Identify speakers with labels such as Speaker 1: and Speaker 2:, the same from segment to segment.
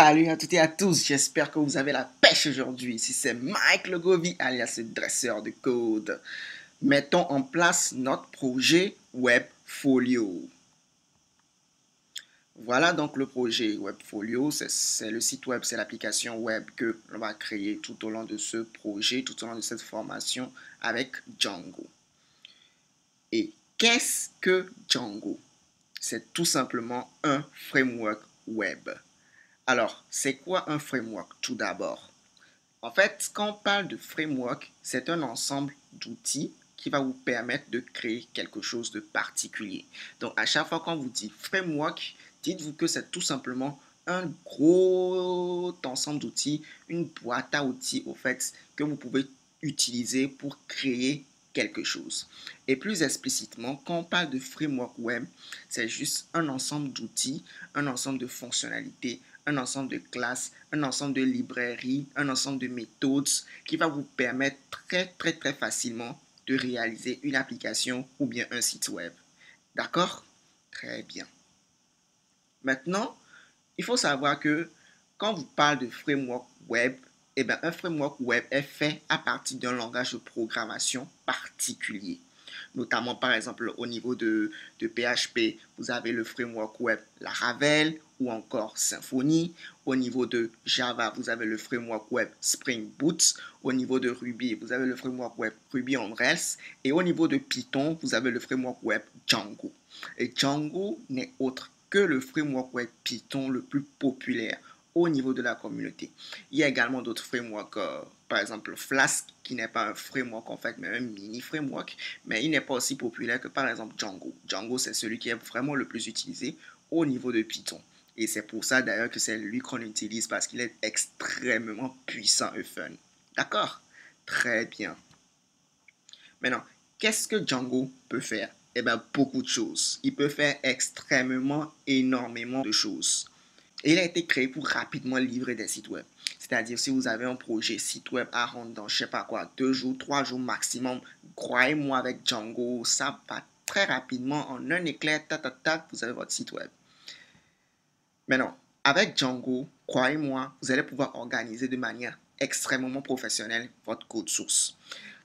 Speaker 1: Salut à toutes et à tous, j'espère que vous avez la pêche aujourd'hui. Ici c'est Mike Legovi, alias le dresseur de code. Mettons en place notre projet Webfolio. Voilà donc le projet Webfolio, c'est le site web, c'est l'application web que l'on va créer tout au long de ce projet, tout au long de cette formation avec Django. Et qu'est-ce que Django? C'est tout simplement un framework web. Alors, c'est quoi un framework tout d'abord? En fait, quand on parle de framework, c'est un ensemble d'outils qui va vous permettre de créer quelque chose de particulier. Donc, à chaque fois qu'on vous dit framework, dites-vous que c'est tout simplement un gros ensemble d'outils, une boîte à outils, au fait, que vous pouvez utiliser pour créer quelque chose. Et plus explicitement, quand on parle de framework web, c'est juste un ensemble d'outils, un ensemble de fonctionnalités, un ensemble de classes, un ensemble de librairies, un ensemble de méthodes qui va vous permettre très facilement de réaliser une application ou bien un site web. D'accord? Très bien. Maintenant, il faut savoir que quand vous parlez de framework web, eh bien, un framework web est fait à partir d'un langage de programmation particulier. Notamment, par exemple, au niveau de PHP, vous avez le framework web Laravel ou encore Symfony. Au niveau de Java, vous avez le framework web Spring Boot. Au niveau de Ruby, vous avez le framework web Ruby on Rails. Et au niveau de Python, vous avez le framework web Django. Et Django n'est autre que le framework web Python le plus populaire au niveau de la communauté. Il y a également d'autres frameworks, par exemple Flask, qui n'est pas un framework en fait, mais un mini framework, mais il n'est pas aussi populaire que par exemple Django. Django, c'est celui qui est vraiment le plus utilisé au niveau de Python. Et c'est pour ça d'ailleurs que c'est lui qu'on utilise parce qu'il est extrêmement puissant et fun. D'accord? Très bien. Maintenant, qu'est-ce que Django peut faire? Eh bien, beaucoup de choses. Il peut faire extrêmement énormément de choses. Et il a été créé pour rapidement livrer des sites web. C'est-à-dire, si vous avez un projet site web à rendre dans, je sais pas quoi, 2 jours, 3 jours maximum, croyez-moi, avec Django, ça va très rapidement, en un éclair, vous avez votre site web. Maintenant, avec Django, croyez-moi, vous allez pouvoir organiser de manière extrêmement professionnelle votre code source.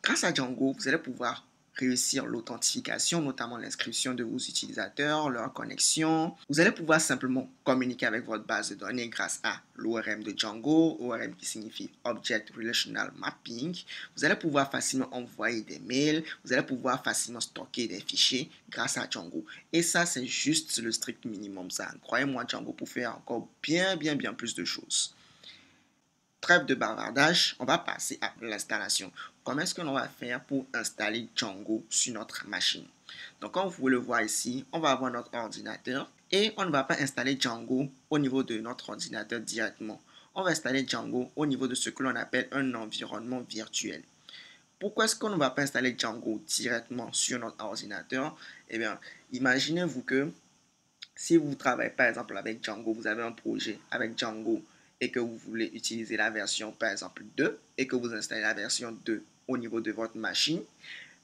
Speaker 1: Grâce à Django, vous allez pouvoir réussir l'authentification, notamment l'inscription de vos utilisateurs, leur connexion. Vous allez pouvoir simplement communiquer avec votre base de données grâce à l'ORM de Django, ORM qui signifie Object Relational Mapping. Vous allez pouvoir facilement envoyer des mails, vous allez pouvoir facilement stocker des fichiers grâce à Django. Et ça, c'est juste le strict minimum. Ça, croyez-moi, Django peut faire encore bien plus de choses. Trêve de bavardage, on va passer à l'installation. Comment est-ce que l'on va faire pour installer Django sur notre machine? Donc, comme vous le voyez ici, on va avoir notre ordinateur et on ne va pas installer Django au niveau de notre ordinateur directement. On va installer Django au niveau de ce que l'on appelle un environnement virtuel. Pourquoi est-ce qu'on ne va pas installer Django directement sur notre ordinateur? Eh bien, imaginez-vous que si vous travaillez par exemple avec Django, vous avez un projet avec Django et que vous voulez utiliser la version par exemple 2 et que vous installez la version 2 au niveau de votre machine.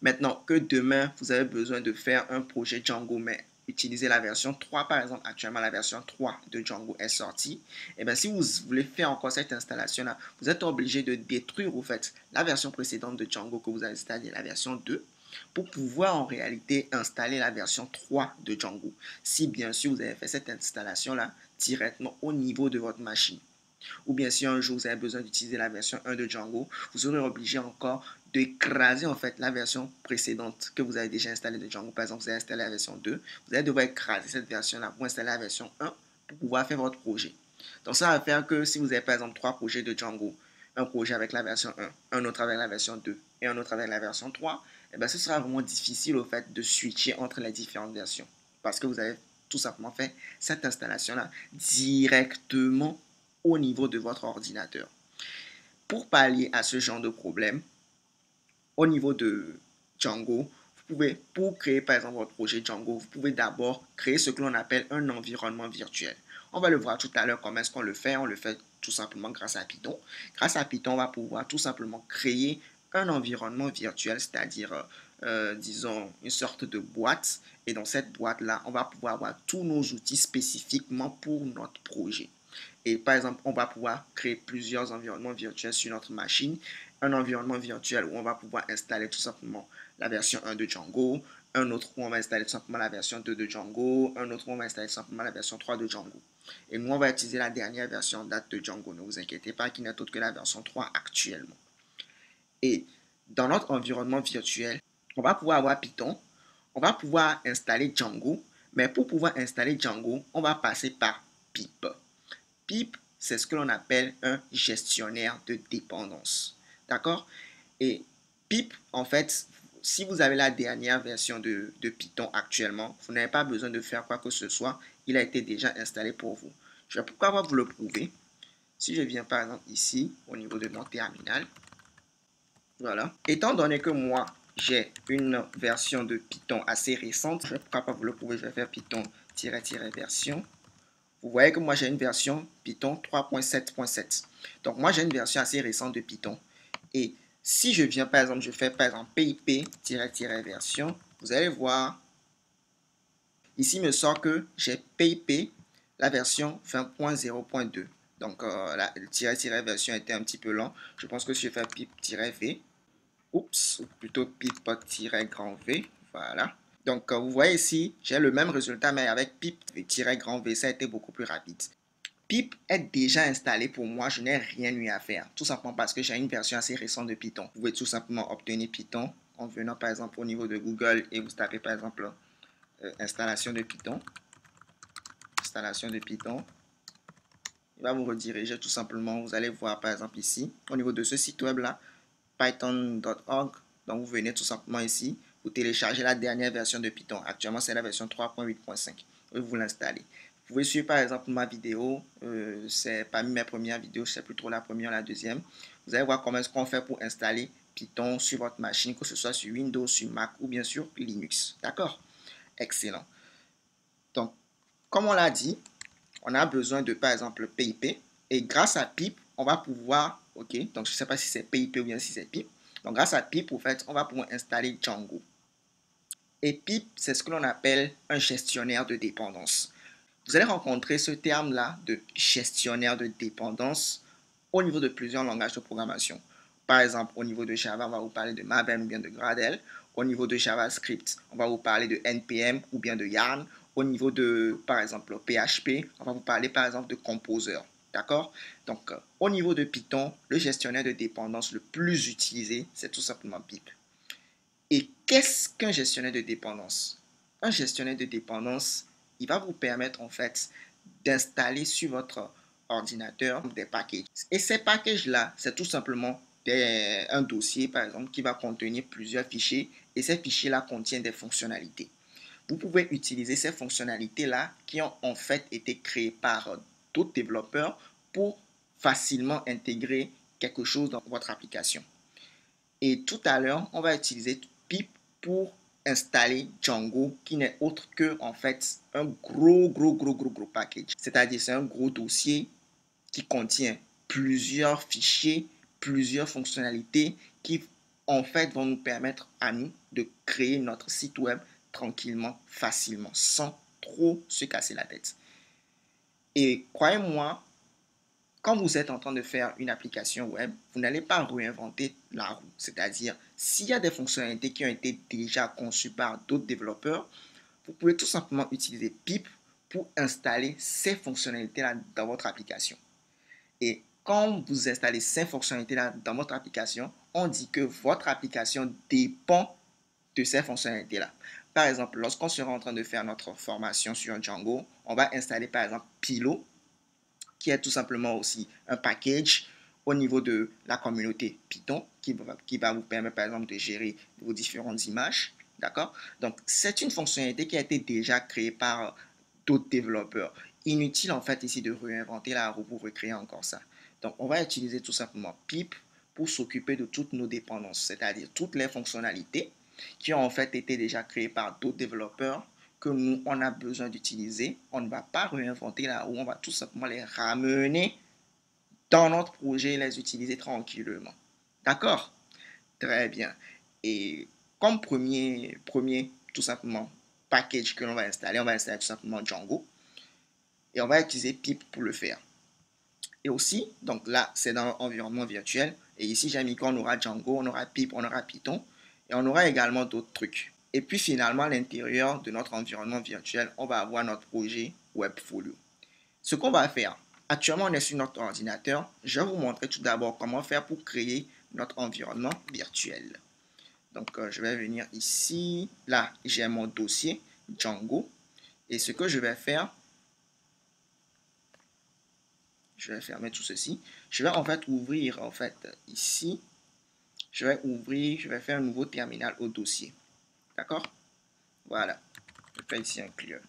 Speaker 1: Maintenant que demain, vous avez besoin de faire un projet Django, mais utiliser la version 3, par exemple, actuellement la version 3 de Django est sortie, et bien si vous voulez faire encore cette installation-là, vous êtes obligé de détruire au fait la version précédente de Django que vous avez installée, la version 2, pour pouvoir en réalité installer la version 3 de Django. Si bien sûr vous avez fait cette installation-là directement au niveau de votre machine. Ou bien si un jour vous avez besoin d'utiliser la version 1 de Django, vous serez obligé encore d'écraser en fait la version précédente que vous avez déjà installée de Django. Par exemple, vous avez installé la version 2, vous allez devoir écraser cette version-là pour installer la version 1 pour pouvoir faire votre projet. Donc ça va faire que si vous avez par exemple 3 projets de Django, un projet avec la version 1, un autre avec la version 2 et un autre avec la version 3, eh bien, ce sera vraiment difficile au fait de switcher entre les différentes versions parce que vous avez tout simplement fait cette installation-là directement au niveau de votre ordinateur. Pour pallier à ce genre de problème, au niveau de Django, pour créer par exemple votre projet Django, vous pouvez d'abord créer ce que l'on appelle un environnement virtuel. On va le voir tout à l'heure comment est-ce qu'on le fait. On le fait tout simplement grâce à Python. Grâce à Python, on va pouvoir tout simplement créer un environnement virtuel, c'est-à-dire, disons, une sorte de boîte. Et dans cette boîte-là, on va pouvoir avoir tous nos outils spécifiquement pour notre projet. Et par exemple, on va pouvoir créer plusieurs environnements virtuels sur notre machine. Un environnement virtuel où on va pouvoir installer tout simplement la version 1 de Django, un autre où on va installer tout simplement la version 2 de Django, un autre où on va installer tout simplement la version 3 de Django. Et nous, on va utiliser la dernière version date de Django. Ne vous inquiétez pas, qui n'est autre que la version 3 actuellement. Et dans notre environnement virtuel, on va pouvoir avoir Python, on va pouvoir installer Django, mais pour pouvoir installer Django, on va passer par pip. Pip, c'est ce que l'on appelle un gestionnaire de dépendance. D'accord? Et pip, en fait, si vous avez la dernière version de Python actuellement, vous n'avez pas besoin de faire quoi que ce soit. Il a été déjà installé pour vous. Je vais pourquoi vous le prouver. Si je viens par exemple ici, au niveau de mon terminal, voilà. Étant donné que moi, j'ai une version de Python assez récente, je ne vais pas vous le prouver, je vais faire Python-version. Vous voyez que moi, j'ai une version Python 3.7.7. Donc, moi, j'ai une version assez récente de Python. Et si je viens, par exemple, je fais par exemple pip-version, vous allez voir, ici, il me sort que j'ai pip, la version 20.0.2. Donc, la version était un petit peu lent. Je pense que si je fais pip-v, oups, ou plutôt pip-grand V, voilà. Donc, vous voyez ici, j'ai le même résultat, mais avec pip-grand V, ça a été beaucoup plus rapide. Pip est déjà installé pour moi, je n'ai rien eu à faire. Tout simplement parce que j'ai une version assez récente de Python. Vous pouvez tout simplement obtenir Python en venant par exemple au niveau de Google et vous tapez par exemple installation de Python. Installation de Python. Il va vous rediriger tout simplement. Vous allez voir par exemple ici, au niveau de ce site web là, python.org. Donc vous venez tout simplement ici, vous téléchargez la dernière version de Python. Actuellement c'est la version 3.8.5 et vous l'installez. Vous pouvez suivre par exemple ma vidéo, c'est parmi mes premières vidéos, je ne sais plus trop la première ou la deuxième. Vous allez voir comment est-ce qu'on fait pour installer Python sur votre machine, que ce soit sur Windows, sur Mac ou bien sûr Linux. D'accord? Excellent. Donc, comme on l'a dit, on a besoin de par exemple PIP et grâce à pip, on va pouvoir, ok, donc je ne sais pas si c'est PIP ou bien si c'est pip. Donc grâce à pip, en fait, on va pouvoir installer Django. Et pip, c'est ce que l'on appelle un gestionnaire de dépendance. Vous allez rencontrer ce terme-là de gestionnaire de dépendance au niveau de plusieurs langages de programmation. Par exemple, au niveau de Java, on va vous parler de Maven ou bien de Gradle. Au niveau de JavaScript, on va vous parler de NPM ou bien de Yarn. Au niveau de, par exemple, PHP, on va vous parler, par exemple, de Composer. D'accord? Donc, au niveau de Python, le gestionnaire de dépendance le plus utilisé, c'est tout simplement pip. Et qu'est-ce qu'un gestionnaire de dépendance? Un gestionnaire de dépendance, il va vous permettre en fait d'installer sur votre ordinateur des packages. Et ces packages-là, c'est tout simplement un dossier, par exemple, qui va contenir plusieurs fichiers et ces fichiers-là contiennent des fonctionnalités. Vous pouvez utiliser ces fonctionnalités-là qui ont en fait été créées par d'autres développeurs pour facilement intégrer quelque chose dans votre application. Et tout à l'heure, on va utiliser pip pour installer Django qui n'est autre que en fait un gros package. C'est-à-dire c'est un gros dossier qui contient plusieurs fichiers, plusieurs fonctionnalités qui en fait vont nous permettre à nous de créer notre site web tranquillement, facilement, sans trop se casser la tête. Et croyez-moi, quand vous êtes en train de faire une application web, vous n'allez pas réinventer la roue. C'est-à-dire, s'il y a des fonctionnalités qui ont été déjà conçues par d'autres développeurs, vous pouvez tout simplement utiliser pip pour installer ces fonctionnalités-là dans votre application. Et quand vous installez ces fonctionnalités-là dans votre application, on dit que votre application dépend de ces fonctionnalités-là. Par exemple, lorsqu'on sera en train de faire notre formation sur Django, on va installer par exemple Pilo, qui est tout simplement aussi un package au niveau de la communauté Python qui va vous permettre par exemple de gérer vos différentes images. D'accord? Donc, c'est une fonctionnalité qui a été déjà créée par d'autres développeurs. Inutile en fait ici de réinventer la roue pour recréer encore ça. Donc, on va utiliser tout simplement pip pour s'occuper de toutes nos dépendances, c'est-à-dire toutes les fonctionnalités qui ont en fait été déjà créées par d'autres développeurs que nous, on a besoin d'utiliser. On ne va pas réinventer la roue, on va tout simplement les ramener dans notre projet et les utiliser tranquillement. D'accord? Très bien. Et comme premier tout simplement, package que l'on va installer, on va installer tout simplement Django. Et on va utiliser pip pour le faire. Et aussi, donc là, c'est dans l'environnement virtuel. Et ici, j'ai mis qu'on aura Django, on aura Pip, on aura Python. Et on aura également d'autres trucs. Et puis finalement, à l'intérieur de notre environnement virtuel, on va avoir notre projet Webfolio. Ce qu'on va faire, actuellement, on est sur notre ordinateur. Je vais vous montrer tout d'abord comment faire pour créer notre environnement virtuel. Donc, je vais venir ici. Là, j'ai mon dossier Django. Et ce que je vais faire, je vais fermer tout ceci. Je vais en fait ouvrir, ici. Je vais faire un nouveau terminal au dossier. D'accord? Voilà. Je fais ici un clear.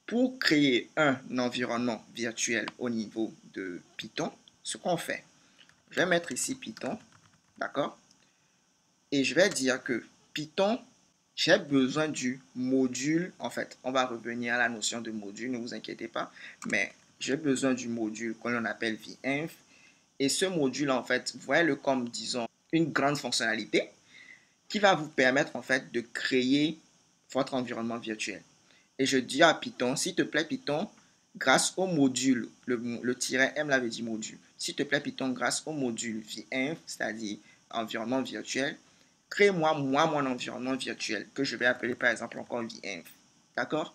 Speaker 1: Pour créer un environnement virtuel au niveau de Python, ce qu'on fait, je vais mettre ici Python. D'accord? Et je vais dire que Python, j'ai besoin du module. En fait, on va revenir à la notion de module, ne vous inquiétez pas. Mais j'ai besoin du module qu'on appelle VInf. Et ce module, en fait, voyez-le comme, disons, une grande fonctionnalité qui va vous permettre, en fait, de créer votre environnement virtuel. Et je dis à Python, s'il te plaît, Python, grâce au module, le tiret M l'avait dit module, s'il te plaît, Python, grâce au module VInf, c'est-à-dire environnement virtuel, crée-moi, mon environnement virtuel, que je vais appeler, par exemple, encore VInf. D'accord?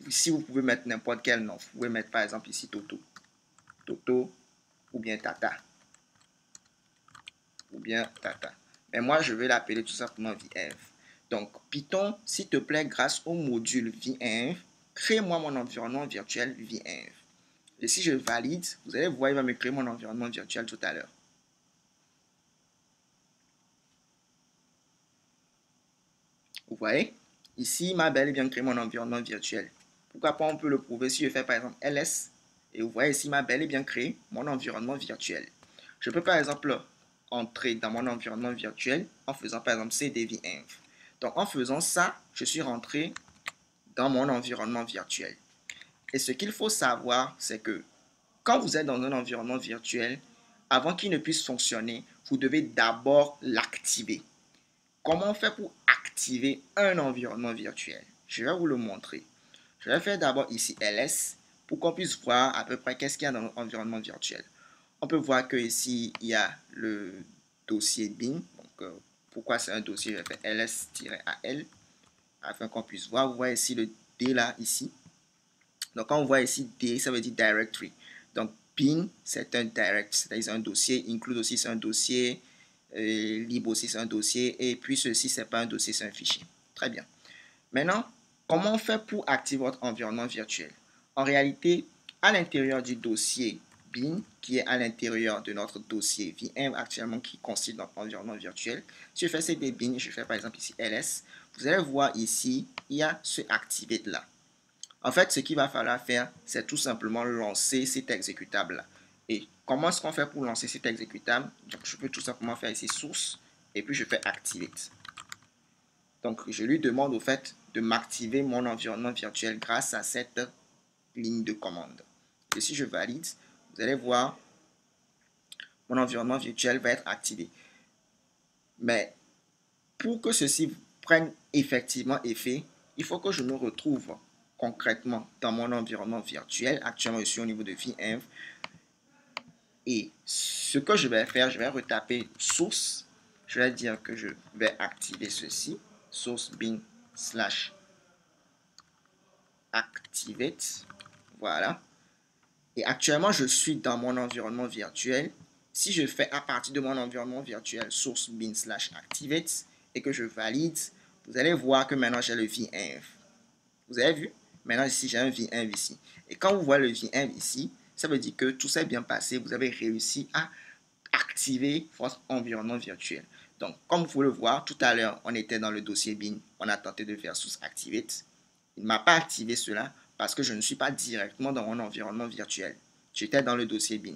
Speaker 1: Si vous pouvez mettre n'importe quel nom, vous pouvez mettre, par exemple, ici Toto. Toto ou bien Tata. Ou bien Tata. Mais moi, je vais l'appeler tout simplement VInf. Donc, Python, s'il te plaît, grâce au module VInf, crée-moi mon environnement virtuel VInf. Et si je valide, vous allez voir, il va me créer mon environnement virtuel tout à l'heure. Vous voyez? Ici, il m'a bel et bien créé mon environnement virtuel. Pourquoi pas, on peut le prouver si je fais par exemple ls. Et vous voyez ici, il m'a bel et bien créé mon environnement virtuel. Je peux par exemple entrer dans mon environnement virtuel en faisant par exemple cdvinf. Donc en faisant ça, je suis rentré dans mon environnement virtuel. Et ce qu'il faut savoir, c'est que quand vous êtes dans un environnement virtuel, avant qu'il ne puisse fonctionner, vous devez d'abord l'activer. Comment on fait pour activer un environnement virtuel? Je vais vous le montrer. Je vais faire d'abord ici ls pour qu'on puisse voir à peu près qu'est-ce qu'il y a dans notre environnement virtuel. On peut voir que ici, il y a le dossier bin. Donc, pourquoi c'est un dossier? Je vais faire ls-al afin qu'on puisse voir. Vous voyez ici le D là, ici. Donc, quand on voit ici D, ça veut dire directory. Donc, bin, c'est un direct, c'est-à-dire un dossier. Include aussi, c'est un dossier. Lib aussi, c'est un dossier. Et puis, ceci, c'est pas un dossier, c'est un fichier. Très bien. Maintenant, comment on fait pour activer votre environnement virtuel? En réalité, à l'intérieur du dossier bin, qui est à l'intérieur de notre dossier VM actuellement qui constitue notre environnement virtuel, si je fais cd bin, je fais par exemple ici ls, vous allez voir ici, il y a ce activate là. En fait, ce qu'il va falloir faire, c'est tout simplement lancer cet exécutable-là. Et comment est-ce qu'on fait pour lancer cet exécutable? Donc, je peux tout simplement faire ici source et puis je fais activate. Donc, je lui demande au fait de m'activer mon environnement virtuel grâce à cette ligne de commande. Et si je valide, vous allez voir, mon environnement virtuel va être activé. Mais pour que ceci prenne effectivement effet, il faut que je me retrouve concrètement dans mon environnement virtuel. Actuellement, je suis au niveau de VInf. Et ce que je vais faire, je vais retaper source. Je vais dire que je vais activer ceci. Source bin slash activate. Voilà. Et actuellement, je suis dans mon environnement virtuel. Si je fais à partir de mon environnement virtuel source bin slash activate et que je valide, vous allez voir que maintenant j'ai le VInf. Vous avez vu? Maintenant ici, j'ai un VInf ici. Et quand vous voyez le VInf ici, ça veut dire que tout s'est bien passé. Vous avez réussi à activer votre environnement virtuel. Donc, comme vous pouvez le voir, tout à l'heure, on était dans le dossier bin. On a tenté de faire source activate. Il ne m'a pas activé cela parce que je ne suis pas directement dans mon environnement virtuel. J'étais dans le dossier bin.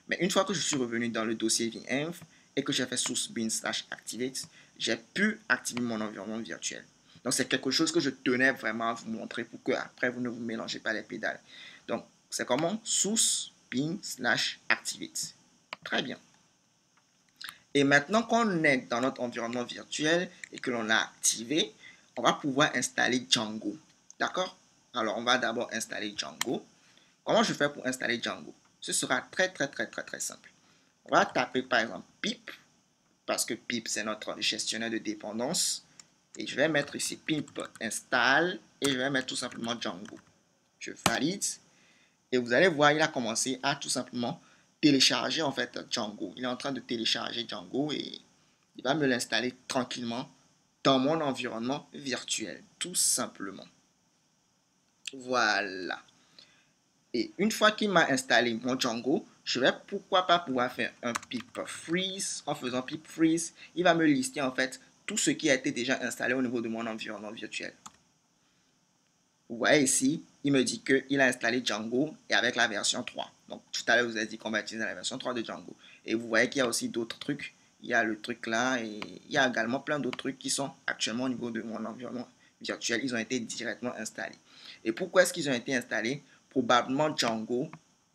Speaker 1: Mais une fois que je suis revenu dans le dossier VInf et que j'ai fait source bin slash activate, j'ai pu activer mon environnement virtuel. Donc, c'est quelque chose que je tenais vraiment à vous montrer pour que après vous ne vous mélangez pas les pédales. Donc, c'est comment? Source bin slash activate. Très bien. Et maintenant qu'on est dans notre environnement virtuel et que l'on l'a activé, on va pouvoir installer Django. D'accord? Alors, on va d'abord installer Django. Comment je fais pour installer Django? Ce sera très simple. On va taper par exemple pip, parce que pip c'est notre gestionnaire de dépendance. Et je vais mettre ici pip install et je vais mettre tout simplement Django. Je valide et vous allez voir, il a commencé à tout simplement télécharger en fait Django. Il est en train de télécharger Django et il va me l'installer tranquillement dans mon environnement virtuel, tout simplement. Voilà. Et une fois qu'il m'a installé mon Django, je vais pourquoi pas pouvoir faire un pip freeze. En faisant pip freeze, il va me lister en fait tout ce qui a été déjà installé au niveau de mon environnement virtuel. Vous voyez ici, il me dit qu'il a installé Django et avec la version 3. Donc tout à l'heure, vous avez dit qu'on va utiliser la version 3 de Django. Et vous voyez qu'il y a aussi d'autres trucs. Il y a le truc là et il y a également plein d'autres trucs qui sont actuellement au niveau de mon environnement virtuel. Ils ont été directement installés. Et pourquoi est-ce qu'ils ont été installés? Probablement Django,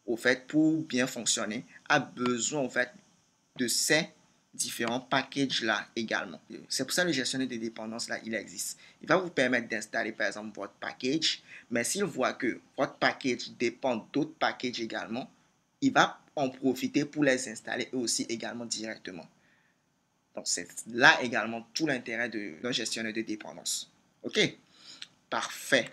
Speaker 1: au fait, pour bien fonctionner, a besoin en fait de ces différents packages là également. C'est pour ça que le gestionnaire de dépendance là, il existe. Il va vous permettre d'installer par exemple votre package, mais s'il voit que votre package dépend d'autres packages également, il va en profiter pour les installer eux aussi également directement. Donc c'est là également tout l'intérêt d'un gestionnaire de dépendance. Ok, parfait.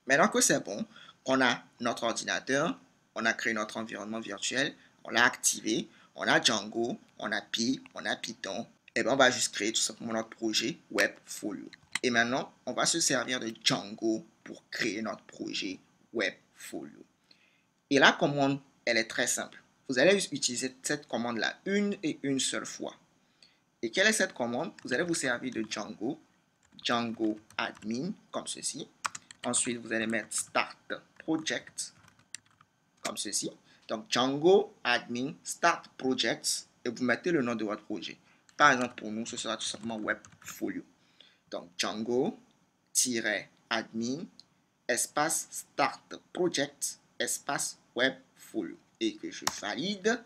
Speaker 1: Maintenant que c'est bon, on a notre ordinateur, on a créé notre environnement virtuel, on l'a activé, on a Django, on a Pi, on a Python, et bien on va juste créer tout simplement notre projet Webfolio. Et maintenant, on va se servir de Django pour créer notre projet Webfolio. Et la commande, elle est très simple. Vous allez utiliser cette commande-là une seule fois. Et quelle est cette commande? Vous allez vous servir de Django admin, comme ceci. Ensuite, vous allez mettre Start Project, comme ceci. Donc, Django Admin Start Project, et vous mettez le nom de votre projet. Par exemple, pour nous, ce sera tout simplement Webfolio. Donc, Django-admin, espace Start Project, espace Webfolio. Et que je valide,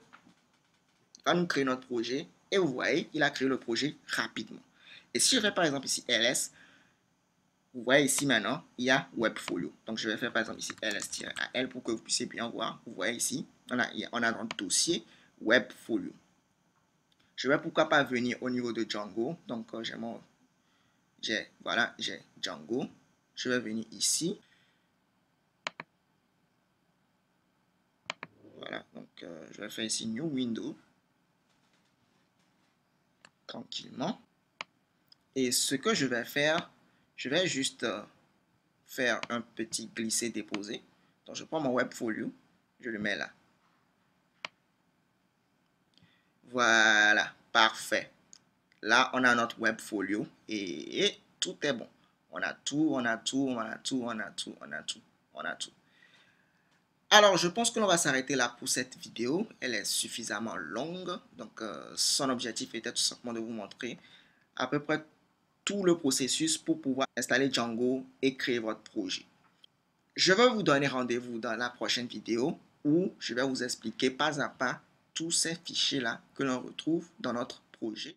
Speaker 1: il va nous créer notre projet. Et vous voyez, il a créé le projet rapidement. Et si je fais par exemple ici ls, vous voyez ici maintenant, il y a Webfolio. Donc, je vais faire par exemple ici ls-al pour que vous puissiez bien voir. Vous voyez ici, on a notre dossier Webfolio. Je vais pourquoi pas venir au niveau de Django. Donc, j'ai Django. Je vais venir ici. Voilà, donc je vais faire ici New Window. Tranquillement. Et ce que je vais faire, je vais juste faire un petit glisser-déposer. Donc, je prends mon Webfolio, je le mets là. Voilà, parfait. Là, on a notre Webfolio et tout est bon. On a tout. Alors, je pense que l'on va s'arrêter là pour cette vidéo. Elle est suffisamment longue. Donc, son objectif était tout simplement de vous montrer à peu près tout le processus pour pouvoir installer Django et créer votre projet. Je vais vous donner rendez-vous dans la prochaine vidéo où je vais vous expliquer pas à pas tous ces fichiers-là que l'on retrouve dans notre projet.